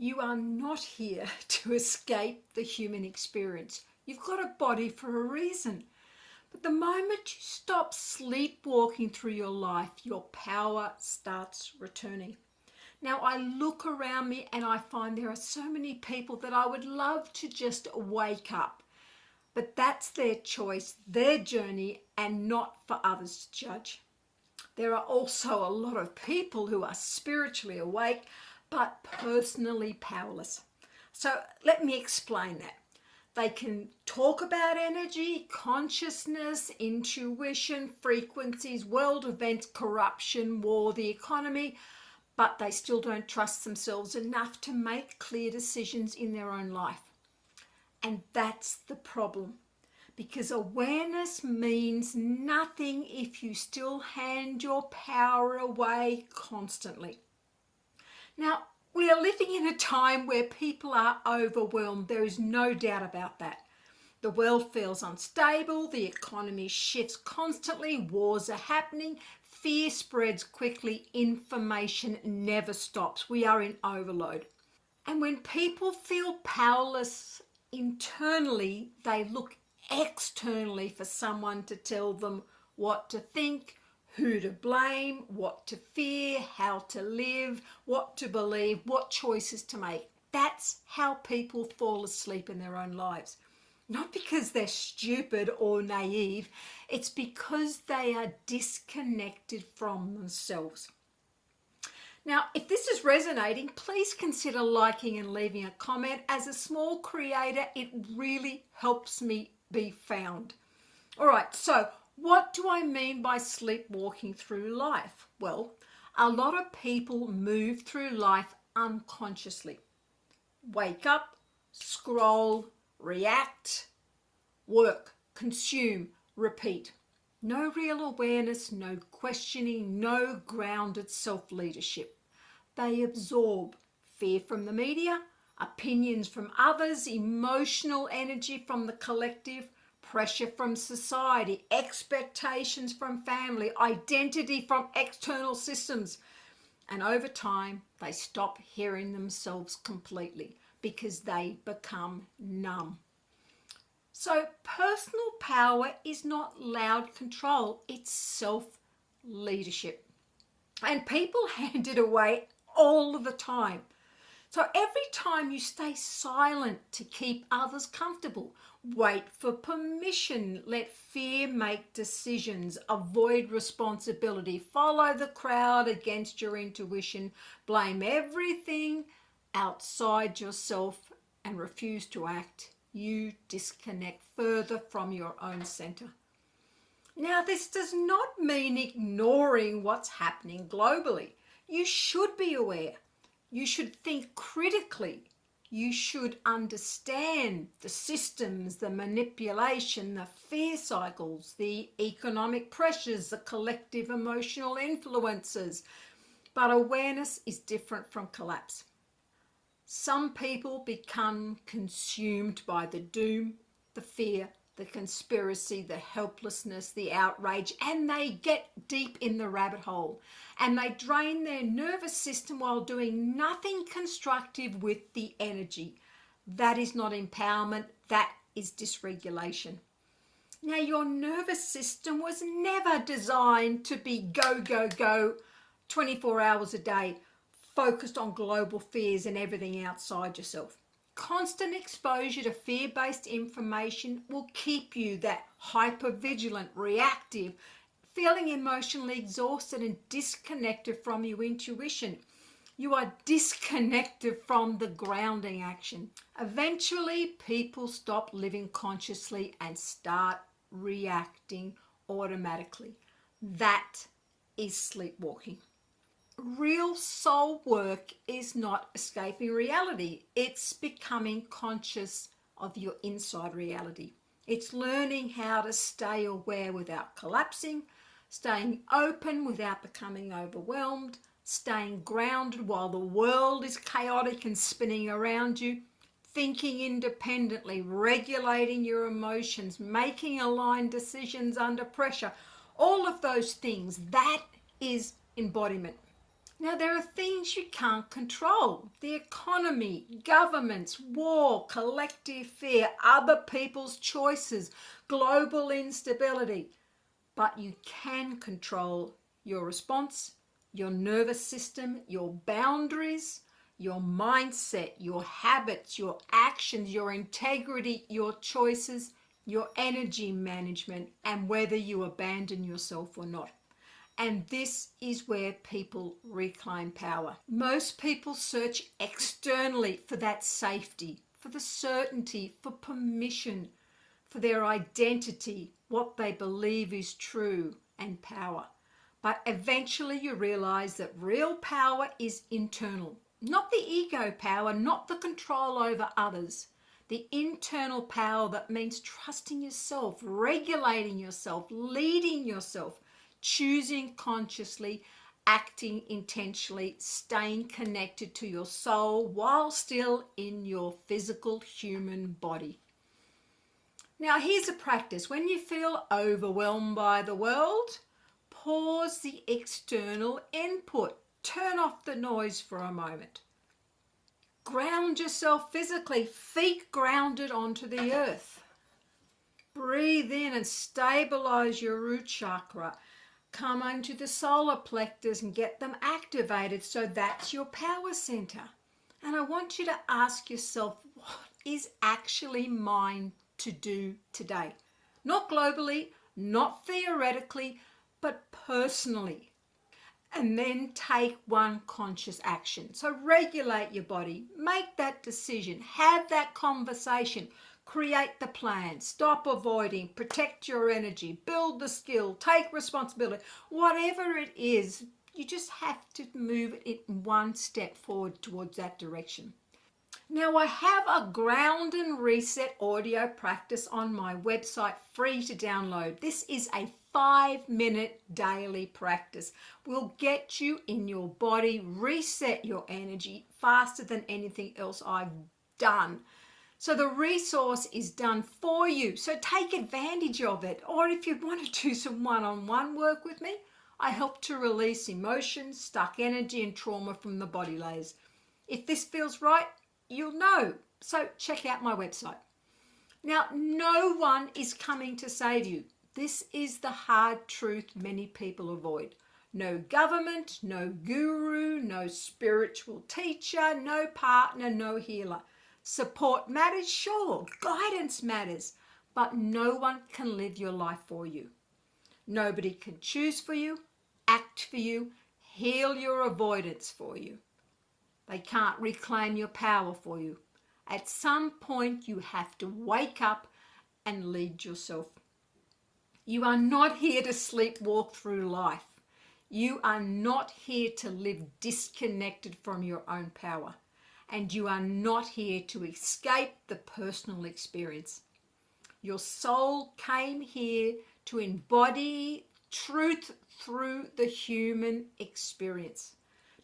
You are not here to escape the human experience. You've got a body for a reason. But the moment you stop sleepwalking through your life, your power starts returning. Now, I look around me and I find there are so many people that I would love to just wake up. But that's their choice, their journey, and not for others to judge. There are also a lot of people who are spiritually awake but personally powerless. So let me explain that. They can talk about energy, consciousness, intuition, frequencies, world events, corruption, war, the economy, but they still don't trust themselves enough to make clear decisions in their own life. And that's the problem, because awareness means nothing if you still hand your power away constantly. Now, we are living in a time where people are overwhelmed. There is no doubt about that. The world feels unstable, the economy shifts constantly, wars are happening, fear spreads quickly, information never stops. We are in overload. And when people feel powerless internally, they look externally for someone to tell them what to think, who to blame, what to fear, how to live, what to believe, what choices to make. That's how people fall asleep in their own lives. Not because they're stupid or naive, it's because they are disconnected from themselves. Now, if this is resonating, please consider liking and leaving a comment. As a small creator, it really helps me be found. All right, so what do I mean by sleepwalking through life? Well, a lot of people move through life unconsciously. Wake up, scroll, react, work, consume, repeat. No real awareness, no questioning, no grounded self-leadership. They absorb fear from the media, opinions from others, emotional energy from the collective, pressure from society, expectations from family, identity from external systems. And over time, they stop hearing themselves completely because they become numb. So personal power is not loud control, it's self-leadership. And people hand it away all the time. So every time you stay silent to keep others comfortable, wait for permission, let fear make decisions, avoid responsibility, follow the crowd against your intuition, blame everything outside yourself and refuse to act, you disconnect further from your own center. Now, this does not mean ignoring what's happening globally. You should be aware. You should think critically. You should understand the systems, the manipulation, the fear cycles, the economic pressures, the collective emotional influences. But awareness is different from collapse. Some people become consumed by the doom, the fear, the conspiracy, the helplessness, the outrage, and they get deep in the rabbit hole and they drain their nervous system while doing nothing constructive with the energy. That is not empowerment, that is dysregulation. Now, your nervous system was never designed to be go, go, go 24 hours a day, focused on global fears and everything outside yourself. Constant exposure to fear-based information will keep you that hyper-vigilant, reactive, feeling emotionally exhausted and disconnected from your intuition. You are disconnected from the grounding action. Eventually, people stop living consciously and start reacting automatically. That is sleepwalking. Real soul work is not escaping reality. It's becoming conscious of your inside reality. It's learning how to stay aware without collapsing, staying open without becoming overwhelmed, staying grounded while the world is chaotic and spinning around you, thinking independently, regulating your emotions, making aligned decisions under pressure. All of those things, that is embodiment. Now, there are things you can't control: the economy, governments, war, collective fear, other people's choices, global instability. But you can control your response, your nervous system, your boundaries, your mindset, your habits, your actions, your integrity, your choices, your energy management, and whether you abandon yourself or not. And this is where people reclaim power. Most people search externally for that safety, for the certainty, for permission, for their identity, what they believe is true, and power. But eventually you realize that real power is internal, not the ego power, not the control over others. The internal power that means trusting yourself, regulating yourself, leading yourself, choosing consciously, acting intentionally, staying connected to your soul while still in your physical human body. Now, here's a practice. When you feel overwhelmed by the world, pause the external input. Turn off the noise for a moment. Ground yourself physically, feet grounded onto the earth. Breathe in and stabilize your root chakra. Come into the solar plexus and get them activated. So that's your power center. And I want you to ask yourself, what is actually mine to do today? Not globally, not theoretically, but personally. And then take one conscious action. So regulate your body, make that decision, have that conversation, create the plan, stop avoiding, protect your energy, build the skill, take responsibility. Whatever it is, you just have to move it one step forward towards that direction. Now, I have a ground and reset audio practice on my website, free to download. This is a 5-minute daily practice. Will get you in your body, reset your energy faster than anything else I've done. So the resource is done for you. So take advantage of it. Or if you want to do some one-on-one work with me, I help to release emotions, stuck energy and trauma from the body layers. If this feels right, you'll know. So check out my website. Now, no one is coming to save you. This is the hard truth many people avoid. No government, no guru, no spiritual teacher, no partner, no healer. Support matters, sure. Guidance matters. But no one can live your life for you. Nobody can choose for you, act for you, heal your avoidance for you. They can't reclaim your power for you. At some point, you have to wake up and lead yourself. You are not here to sleepwalk through life. You are not here to live disconnected from your own power. And you are not here to escape the personal experience. Your soul came here to embody truth through the human experience.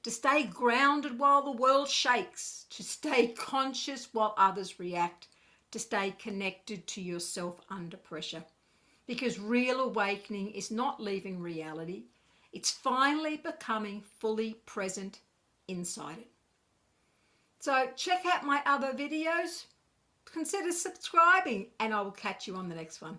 To stay grounded while the world shakes, to stay conscious while others react, to stay connected to yourself under pressure. Because real awakening is not leaving reality, it's finally becoming fully present inside it. So check out my other videos, consider subscribing, and I will catch you on the next one.